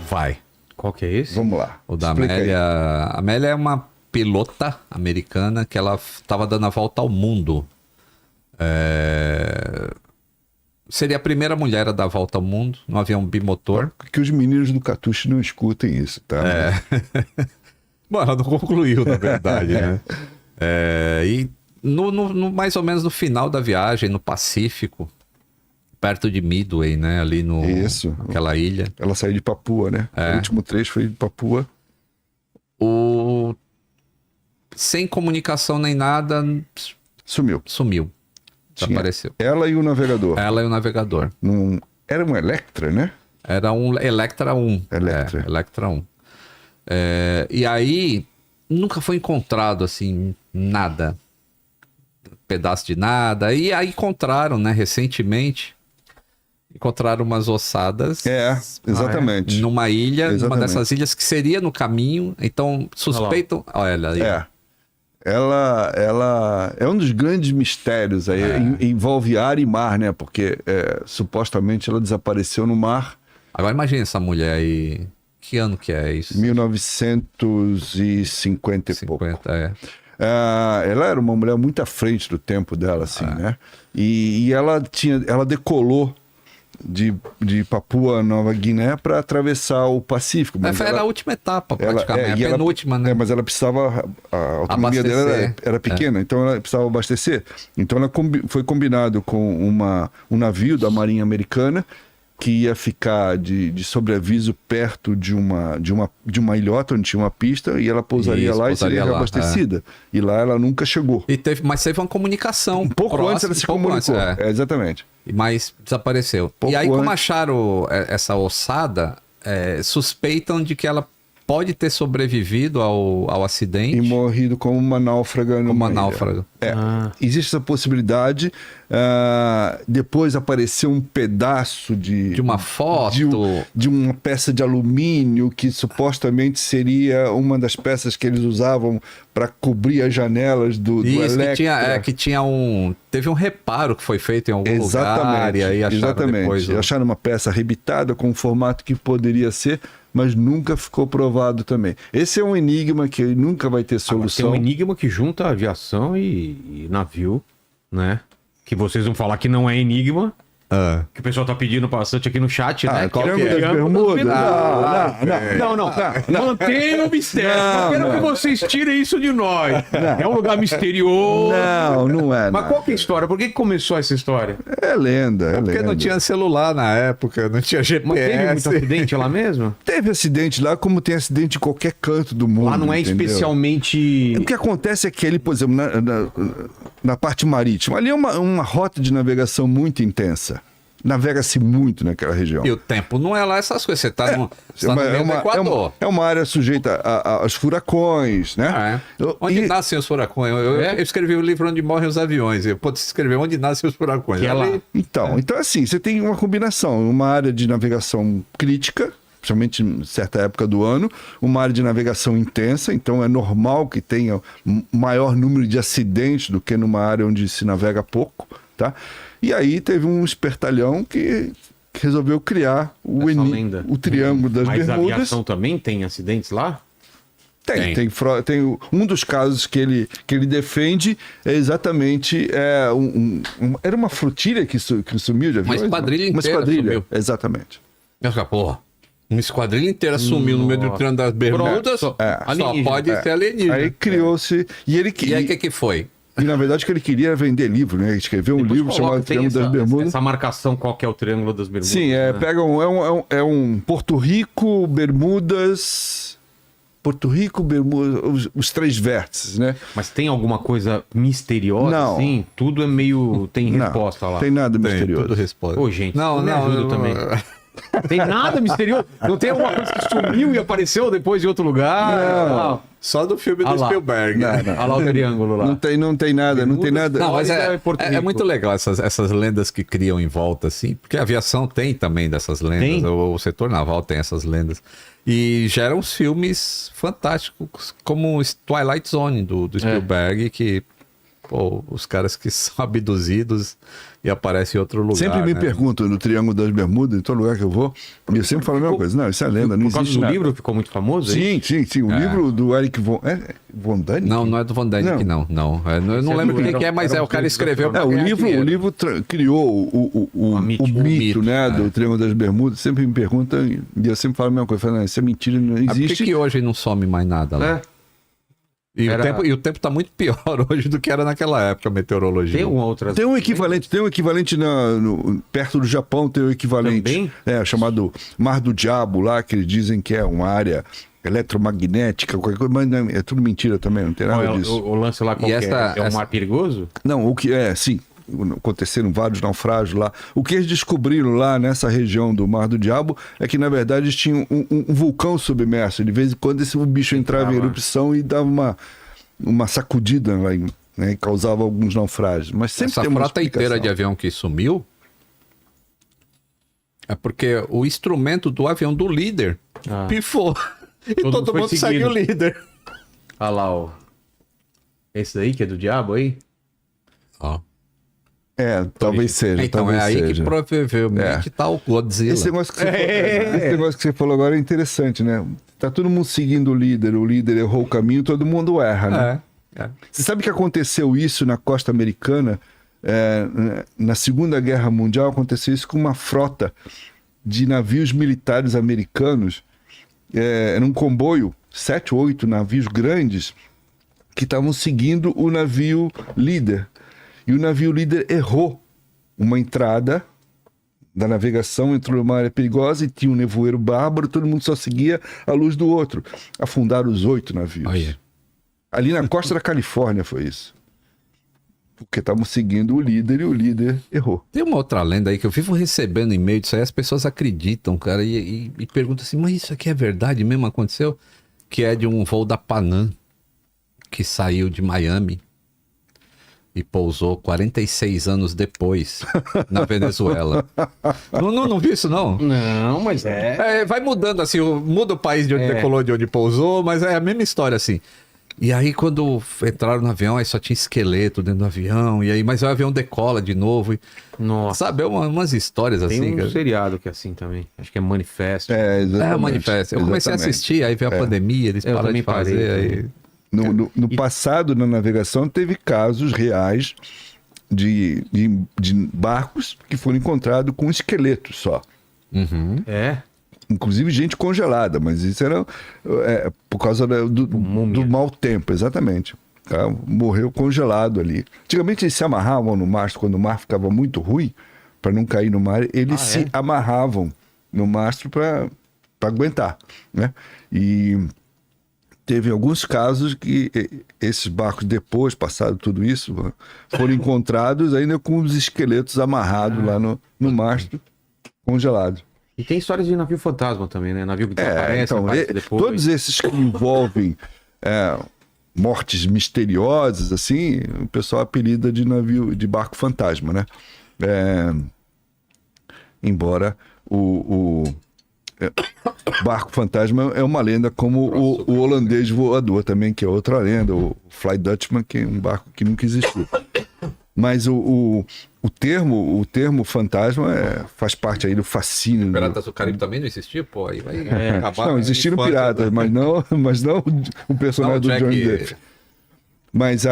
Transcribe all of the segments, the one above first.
Vai. Qual que é esse? Vamos lá. O da Explica aí. Amélia. A Amélia é uma pilota americana que ela estava dando a volta ao mundo. Seria a primeira mulher a dar a volta ao mundo num avião bimotor. Que os meninos do Catuche não escutem isso, tá? Bom, ela não concluiu, na verdade, né? E mais ou menos no final da viagem, no Pacífico, perto de Midway, né? Ali no Isso. aquela ilha. Ela saiu de Papua, né? O último trecho foi de Papua. Sem comunicação nem nada, Sumiu. sumiu. Desapareceu. Ela e o navegador. Ela e o navegador. Era um Electra, né? Era um Electra 1. Electra. Electra 1. E aí, nunca foi encontrado, assim, nada. Pedaço de nada. E aí encontraram, né, recentemente, encontraram umas ossadas. Exatamente. Numa ilha, numa Exatamente. dessas ilhas que seria no caminho. Então, suspeitam... Olha aí. Ela é um dos grandes mistérios aí. Envolve ar e mar, né? Porque supostamente ela desapareceu no mar. Agora imagina essa mulher aí. Que ano que é isso? 1950 e pouco. 50, Ela era uma mulher muito à frente do tempo dela, assim, né? E ela decolou de Papua Nova Guiné para atravessar o Pacífico. Mas Foi a última etapa, praticamente. A penúltima, né? Mas ela precisava... A autonomia dela era pequena, então ela precisava abastecer. Então foi combinado com um navio da Marinha Americana que ia ficar de sobreaviso perto de uma ilhota onde tinha uma pista e ela pousaria lá e seria reabastecida. E lá ela nunca chegou. Mas teve uma comunicação. Um pouco antes ela se comunicou. Exatamente. Mas desapareceu. E aí, como acharam essa ossada, suspeitam de que ela pode ter sobrevivido ao acidente. E morrido como uma náufraga. Existe essa possibilidade. Depois apareceu um pedaço de uma foto. De uma peça de alumínio que supostamente seria uma das peças que eles usavam para cobrir as janelas do Electra. Que tinha teve um reparo que foi feito em algum lugar. E aí acharam depois. Acharam uma peça arrebitada com um formato que poderia ser, mas nunca ficou provado também. Esse é um enigma que nunca vai ter solução. Tem um enigma que junta aviação e navio, né? Que vocês vão falar que não é enigma. Que o pessoal tá pedindo bastante aqui no chat, né? Qual que é? Bermudas? Não. Mantenha o mistério. Não quero que vocês tirem isso de nós. É um lugar misterioso. Não é. Mas qual que é a história? Por que começou essa história? É lenda. Porque não tinha celular na época, não tinha GPS. Mas teve muito acidente lá mesmo? Teve acidente lá, como tem acidente em qualquer canto do mundo. Lá não é especialmente... O que acontece é que ali, por exemplo, na parte marítima, ali é uma rota de navegação muito intensa. Navega-se muito naquela região. E o tempo não é lá essas coisas. Você está no meio do Equador. É uma área sujeita aos furacões, né? Onde nascem os furacões? Eu escrevi o livro Onde Morrem os Aviões. Eu posso escrever Onde Nascem os Furacões. Então, assim, você tem uma combinação. Uma área de navegação crítica, principalmente em certa época do ano, uma área de navegação intensa, então é normal que tenha maior número de acidentes do que numa área onde se navega pouco, tá? E aí teve um espertalhão que resolveu criar o Triângulo das Bermudas. Mas a aviação também tem acidentes lá? Tem um dos casos que ele defende é exatamente era uma flotilha que sumiu de aviões? Uma esquadrilha inteira. Uma esquadrilha, sumiu. Exatamente. Uma esquadrilha inteira sumiu no meio do Triângulo das Bermudas. Só pode ser alienígena. Aí criou-se... E aí o que foi? E na verdade o que ele queria era vender livro, né? Ele escreveu um livro chamado Triângulo das Bermudas. Essa marcação, qual que é o Triângulo das Bermudas? Sim, pega um Porto Rico, Bermudas... os três vértices, né? Mas tem alguma coisa misteriosa? Não. Sim, tudo é meio... Tem resposta lá. Tem nada misterioso. Tudo resposta. Pô, gente, me ajuda também. Tem nada misterioso? Não tem alguma coisa que sumiu e apareceu depois de outro lugar? Não. Só do filme do Spielberg. Olha lá o triângulo lá. Não tem nada. Não, mas é muito legal essas lendas que criam em volta, assim, porque a aviação tem também dessas lendas, o setor naval tem essas lendas. E geram uns filmes fantásticos, como Twilight Zone, do Spielberg, que Pô, os caras que são abduzidos e aparecem em outro lugar. Sempre me né? perguntam no Triângulo das Bermudas, em todo lugar que eu vou, e eu sempre falo a mesma coisa. Não, isso é lenda, não Por causa existe do nada. livro ficou muito famoso? aí? Sim. O livro do Eric Von Däniken? Não é do Von Däniken, não. Eu não lembro quem que é, mas era o cara um escreveu pra O ganhar livro, dinheiro. criou o mito. mito, né, do Triângulo das Bermudas. Sempre me perguntam, e eu sempre falo a mesma coisa. Eu falo, não, isso é mentira, não Ah, por que existe. que hoje não some mais nada lá? É. E, Era- o tempo tá muito pior hoje do que era naquela época, a meteorologia. Tem uma outra. Tem um equivalente perto do Japão, tem um equivalente. Também? Chamado Mar do Diabo lá, que eles dizem que é uma área eletromagnética, qualquer coisa, mas não, é tudo mentira também, não tem Qual nada é disso. o lance lá qual E que é um mar perigoso? Não, o que é, sim. Aconteceram vários naufrágios lá. O que eles descobriram lá nessa região do Mar do Diabo é que, na verdade, eles tinham um vulcão submerso. De vez em quando esse bicho entrava em erupção e dava uma sacudida lá, né, e causava alguns naufrágios. Mas sempre Essa tem uma frota inteira explicação. de avião que sumiu é porque o instrumento do avião do líder pifou. E Todo todo mundo mundo foi segue o seguindo. líder. Olha lá, ó. Esse daí que é do diabo aí? Talvez seja. Então talvez é aí seja. que provavelmente tá o Godzilla. Esse negócio que você falou agora é interessante, né? Tá todo mundo seguindo o líder errou o caminho, todo mundo erra, né? Você sabe que aconteceu isso na costa americana? Na Segunda Guerra Mundial aconteceu isso com uma frota de navios militares americanos. Era um comboio, 7 ou 8 navios grandes que estavam seguindo o navio líder. E o navio líder errou uma entrada da navegação, entrou numa área perigosa e tinha um nevoeiro bárbaro, todo mundo só seguia a luz do outro. Afundaram os 8 navios. Olha. Ali na costa da Califórnia foi isso. Porque estavam seguindo o líder e o líder errou. Tem uma outra lenda aí que eu vivo recebendo e-mail disso aí, as pessoas acreditam, cara, e perguntam assim, mas isso aqui é verdade mesmo? Aconteceu? Que é de um voo da Panam, que saiu de Miami e pousou 46 anos depois na Venezuela. Não vi isso, não? Não, mas Vai mudando assim, muda o país de onde decolou, de onde pousou, mas é a mesma história assim. E aí quando entraram no avião, aí só tinha esqueleto dentro do avião, e aí, mas o avião decola de novo. Nossa. Sabe, umas histórias Tem assim, um cara. seriado que é assim também. Acho que é Manifesto. Exatamente. É, manifesto. Eu comecei a Exatamente. assistir, aí veio a pandemia, eles Eu pararam de também parei fazer. também. Aí... No passado, na navegação, teve casos reais de barcos que foram encontrados com esqueletos só. É? Inclusive gente congelada, mas isso era por causa do mau tempo, exatamente. Tá? Morreu congelado ali. Antigamente eles se amarravam no mastro, quando o mar ficava muito ruim, para não cair no mar, eles se amarravam no mastro para aguentar, né? E teve alguns casos que esses barcos, depois, passado tudo isso, foram encontrados ainda com os esqueletos amarrados lá no mastro, congelado. E tem histórias de navio fantasma também, né? Navio que desaparece, Então, aparece depois. todos esses que envolvem mortes misteriosas, assim, o pessoal apelida de barco fantasma, né? Embora o barco fantasma é uma lenda como o holandês voador também, que é outra lenda, o Fly Dutchman, que é um barco que nunca existiu. Mas o termo fantasma faz parte aí do fascínio. Piratas do Caribe também não existia? Pô, aí vai acabar. Não, existiram piratas, mas não o personagem do Johnny Depp. Mas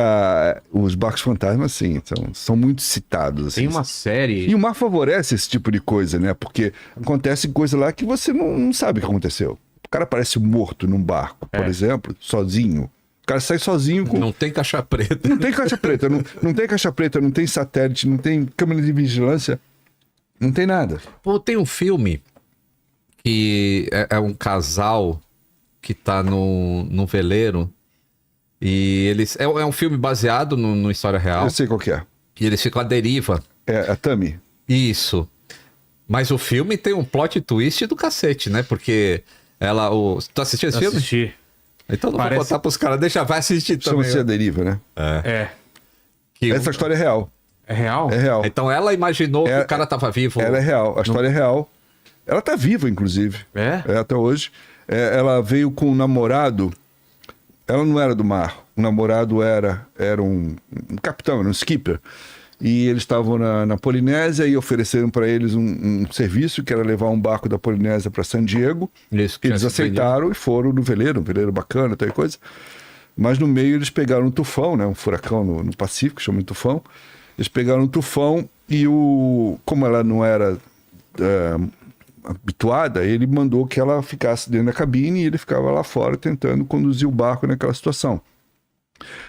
os barcos fantasmas, sim, são muito citados. Assim. Tem uma série. E o mar favorece esse tipo de coisa, né? Porque acontece coisa lá que você não sabe o que aconteceu. O cara aparece morto num barco, por exemplo, sozinho. O cara sai sozinho com... Não tem caixa preta. Não tem caixa preta, não tem caixa preta, não tem satélite, não tem câmera de vigilância, não tem nada. Pô, tem um filme que é um casal que tá no veleiro e eles... É um filme baseado no história real. Eu sei qual que é. E eles ficam à deriva. É a Tami. Isso. Mas o filme tem um plot twist do cacete, né? Porque ela... Tu assistiu esse filme? Assisti. Então não vou botar pros caras. Vai assistir também. Chama-se A Deriva, né? Que Essa história é real. É real? É real. Então ela imaginou que o cara tava vivo. Ela é real. A história é real. Ela tá viva, inclusive. É? Até hoje. Ela veio com um namorado. Ela não era do mar. o namorado era um capitão, era um skipper. E eles estavam na Polinésia e ofereceram para eles um serviço que era levar um barco da Polinésia para San Diego. Isso, que Eles tinha se aceitaram e foram no veleiro, um veleiro bacana, tal coisa. Mas no meio eles pegaram um tufão, né? Um furacão no Pacífico, chama de tufão. Eles pegaram um tufão e como ela não era habituada, ele mandou que ela ficasse dentro da cabine e ele ficava lá fora tentando conduzir o barco naquela situação.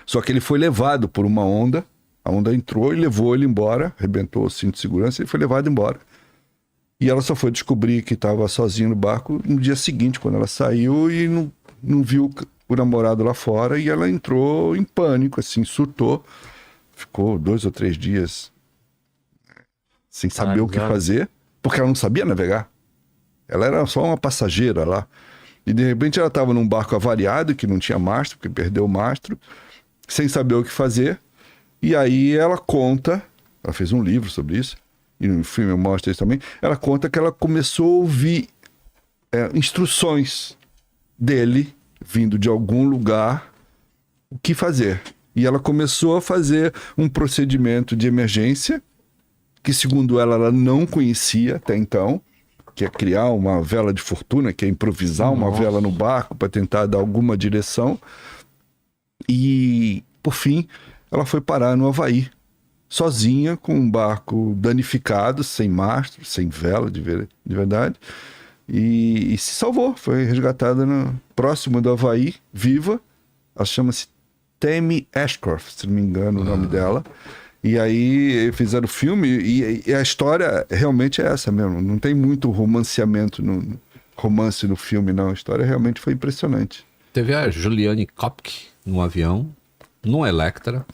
Só que ele foi levado por uma onda, a onda entrou e levou ele embora, arrebentou o cinto de segurança e foi levado embora. E ela só foi descobrir que estava sozinha no barco no dia seguinte, quando ela saiu e não viu o namorado lá fora, e ela entrou em pânico, assim, surtou. Ficou 2 ou 3 dias sem saber o que fazer, porque ela não sabia navegar. Ela era só uma passageira lá. E de repente ela estava num barco avariado, que não tinha mastro, porque perdeu o mastro, sem saber o que fazer. E aí ela conta, ela fez um livro sobre isso, e no filme mostra isso também, ela conta que ela começou a ouvir instruções dele, vindo de algum lugar, o que fazer. E ela começou a fazer um procedimento de emergência, que segundo ela não conhecia até então, que é criar uma vela de fortuna, que é improvisar uma vela no barco para tentar dar alguma direção. E, por fim, ela foi parar no Havaí, sozinha, com um barco danificado, sem mastro, sem vela de verdade, e se salvou. Foi resgatada próximo do Havaí, viva. Ela chama-se Tammy Ashcroft, se não me engano o nome dela. E aí fizeram o filme e a história realmente é essa mesmo. Não tem muito romance no filme, não. A história realmente foi impressionante. Teve a Juliane Kopke no avião, no Electra,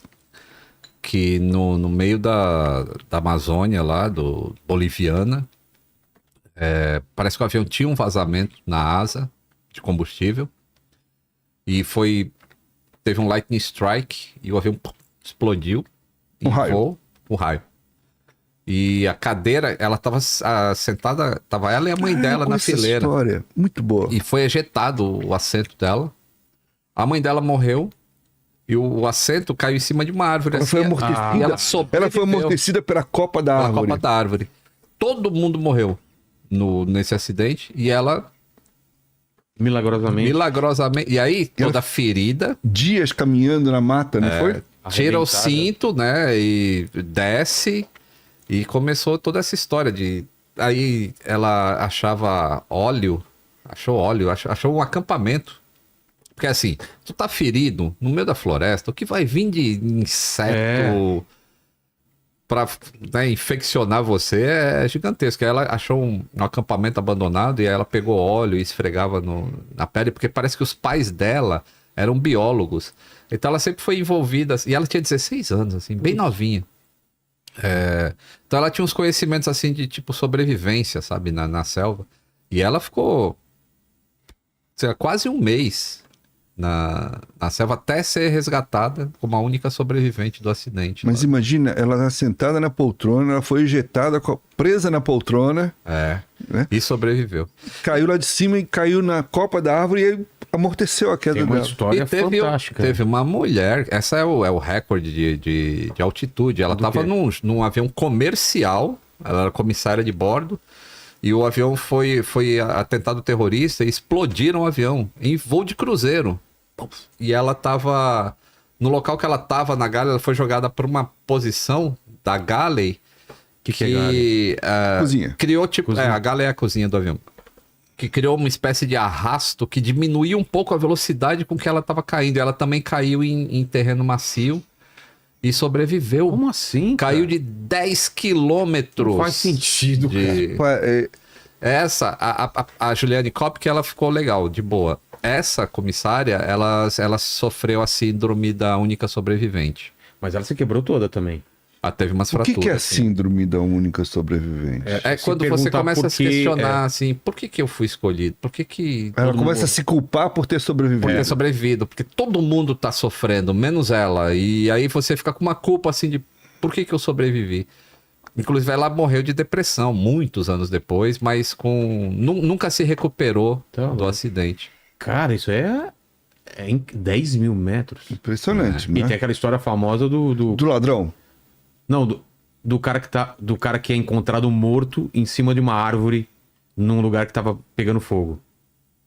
que no meio da Amazônia lá, do Boliviana, parece que o avião tinha um vazamento na asa de combustível e teve um lightning strike e o avião explodiu. Um raio. Um raio. E a cadeira, ela tava sentada, tava ela e a mãe dela na fileira. História muito boa. E foi ejetado o assento dela. A mãe dela morreu e o assento caiu em cima de uma árvore. Ela assim, foi amortecida. Ela foi amortecida pela copa da árvore. Pela copa da árvore. Todo mundo morreu nesse acidente e ela... Milagrosamente. E aí, toda ferida. Dias caminhando na mata, não foi? Tira o cinto, né? E desce. E começou toda essa história de... Aí ela achava óleo. Achou óleo. Achou um acampamento. Porque assim, tu tá ferido no meio da floresta. O que vai vir de inseto pra infeccionar você é gigantesco. Aí ela achou um acampamento abandonado. E aí ela pegou óleo e esfregava na pele. Porque parece que os pais dela eram biólogos. Então ela sempre foi envolvida, e ela tinha 16 anos, assim, bem novinha. Então ela tinha uns conhecimentos, assim, de tipo sobrevivência, sabe, na selva. E ela ficou, sei lá, quase um mês na selva até ser resgatada como a única sobrevivente do acidente. Mas imagina, ela sentada na poltrona, ela foi ejetada, presa na poltrona. Né? E sobreviveu. Caiu lá de cima e caiu na copa da árvore e aí amorteceu a queda Tem uma dela. história fantástica. Teve uma mulher, essa é o recorde de altitude. Ela estava num avião comercial, ela era comissária de bordo, e o avião foi atentado terrorista e explodiram o avião em voo de cruzeiro. E ela estava no local que ela estava na Galley, ela foi jogada por uma posição da Galley Cozinha. Criou tipo... a Galley é a cozinha do avião. Que criou uma espécie de arrasto que diminuía um pouco a velocidade com que ela estava caindo. E ela também caiu em terreno macio e sobreviveu. Como assim? Caiu de 10 quilômetros. Não faz sentido, cara. Essa, a Juliane Kopke, ela ficou legal, de boa. Essa comissária, ela sofreu a síndrome da única sobrevivente. Mas ela se quebrou toda também. Teve umas O fraturas. que é a assim. síndrome da única sobrevivente? Quando você começa a se questionar, assim, por que eu fui escolhido? Por que Ela começa a se culpar por ter sobrevivido. Por ter sobrevivido, porque todo mundo tá sofrendo, menos ela. E aí você fica com uma culpa, assim, de por que eu sobrevivi? Inclusive, ela morreu de depressão muitos anos depois, mas nunca se recuperou do acidente. Cara, isso é É em 10 mil metros. Impressionante, E né? tem aquela história famosa do... Do ladrão. Não, do cara do cara que é encontrado morto em cima de uma árvore num lugar que tava pegando fogo.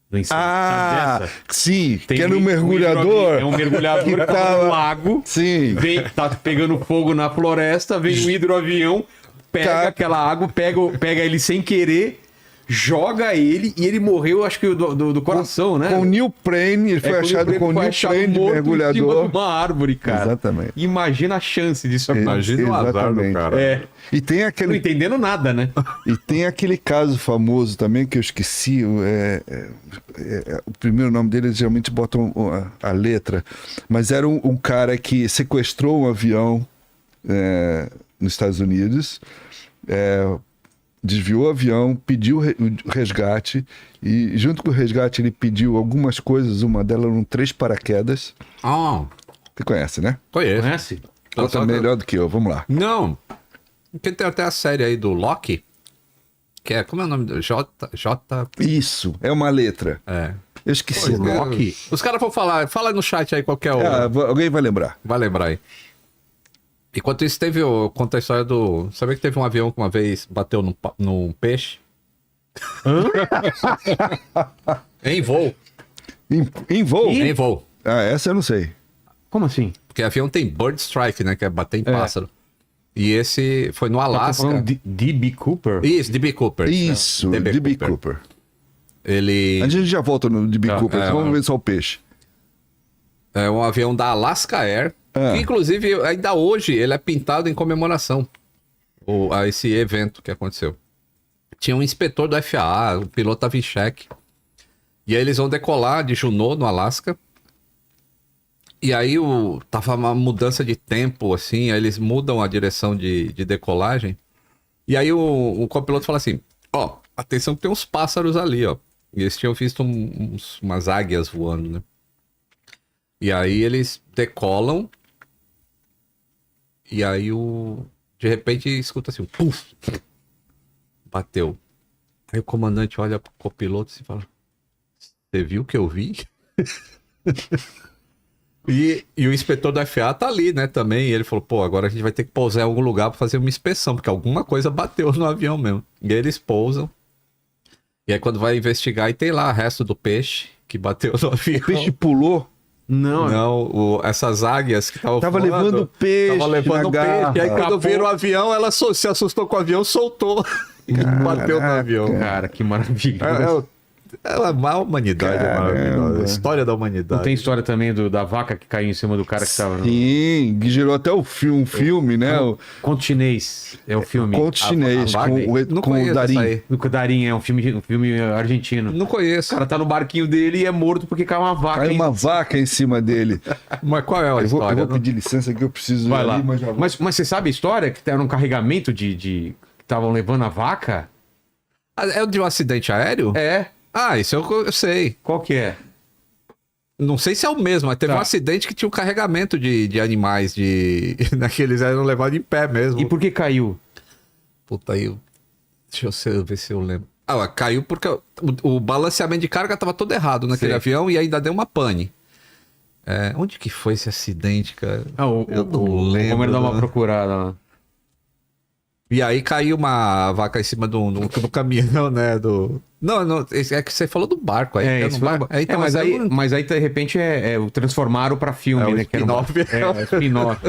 No incêndio. Ah, Sabe dessa? sim, Tem que era um um mergulhador. É um mergulhador que tava tava- no lago. Sim. Tá pegando fogo na floresta, vem um hidroavião, pega Cara. aquela água, pega ele sem querer, joga ele e ele morreu, acho que do coração, né? Com neoprene, ele foi achado com neoprene de morto em cima mergulhador. de uma árvore, cara. Exatamente. Imagina a chance disso acontecer. Imagina o azar do Exatamente. cara. É, E tem não aquele entendendo nada, né? E tem aquele caso famoso também que eu esqueci. O primeiro nome dele, eles geralmente botam a letra. Mas era um cara que sequestrou um avião nos Estados Unidos, desviou o avião, pediu o resgate. E junto com o resgate ele pediu algumas coisas. Uma delas eram 3 paraquedas. Ah, Você conhece, né? conheço. Conhece? Conta melhor do que eu. Vamos lá. Não. Porque tem até a série aí do Loki. Que é, como é o nome do J. Isso, é uma letra. É. Eu esqueci. Pois é. Loki. Os caras vão falar, fala no chat aí qualquer hora. Alguém vai lembrar. Vai lembrar aí. Enquanto isso, conta a história do. Sabia que teve um avião que uma vez bateu num peixe? Em voo. Em voo? Em voo. Ah, essa eu não sei. Como assim? Porque avião tem bird strike, né? Que é bater em pássaro. E esse foi no Tá Alasca. falando de D.B. Cooper? Isso, D.B. Cooper. Isso, D.B. D.B. Cooper. Ele A gente já volta no D.B. Cooper, vamos ver só o peixe. é um avião da Alaska Air. Ah. Que, inclusive, ainda hoje, ele é pintado em comemoração a esse evento que aconteceu. Tinha um inspetor do FAA, o piloto estava em cheque. E aí eles vão decolar de Juneau, no Alasca. E aí tava uma mudança de tempo, assim, aí eles mudam a direção de decolagem. E aí o copiloto fala assim, ó, atenção que tem uns pássaros ali, ó. E eles tinham visto umas águias voando, né? E aí eles decolam. E aí de repente escuta assim, puf! Bateu. Aí o comandante olha pro copiloto e fala, você viu o que eu vi? E o inspetor da FAA tá ali, né, também. E ele falou, pô, agora a gente vai ter que pousar em algum lugar pra fazer uma inspeção, porque alguma coisa bateu no avião mesmo. E aí eles pousam. E aí quando vai investigar, e tem lá o resto do peixe que bateu no avião. O peixe pulou, Não, essas águias que estavam tava levando peixe. Tava levando na garra. peixe. E aí quando viram o avião, ela se assustou com o avião, soltou. E bateu no avião. Cara, que maravilhoso. A humanidade é maravilhosa. A história da humanidade. Não tem história também da vaca que caiu em cima do cara que tava... Sim, que gerou até um filme, né? O Conto Chinês é o filme. Conto Chinês, a vaca? Não com o conheço Darim. essa aí. Do Darim, é um filme argentino. Não O conheço. cara tá no barquinho dele e é morto porque caiu uma vaca. Caiu uma vaca em cima dele. Mas qual é a Eu vou história? pedir licença que eu preciso Vai ir lá. ali, mas já vou. Mas você sabe a história? Que era um carregamento de... que estavam levando a vaca? É de um acidente aéreo? É. Ah, isso eu sei. Qual que é? Não sei se é o mesmo, mas teve Tá. um acidente que tinha um carregamento de animais naqueles eram levados em pé mesmo. E por que caiu? Puta aí. Deixa eu ver se eu lembro. Ah, caiu porque o balanceamento de carga tava todo errado naquele Sei. avião e ainda deu uma pane. Onde que foi esse acidente, cara? Eu não lembro, Vamos dar uma né? procurada lá. E aí caiu uma vaca em cima do caminhão, né? Não, é que você falou do barco aí. É, no isso barco. é, Então, mas aí de repente o transformaram pra filme, É o né? Que era spin-off. spin-off.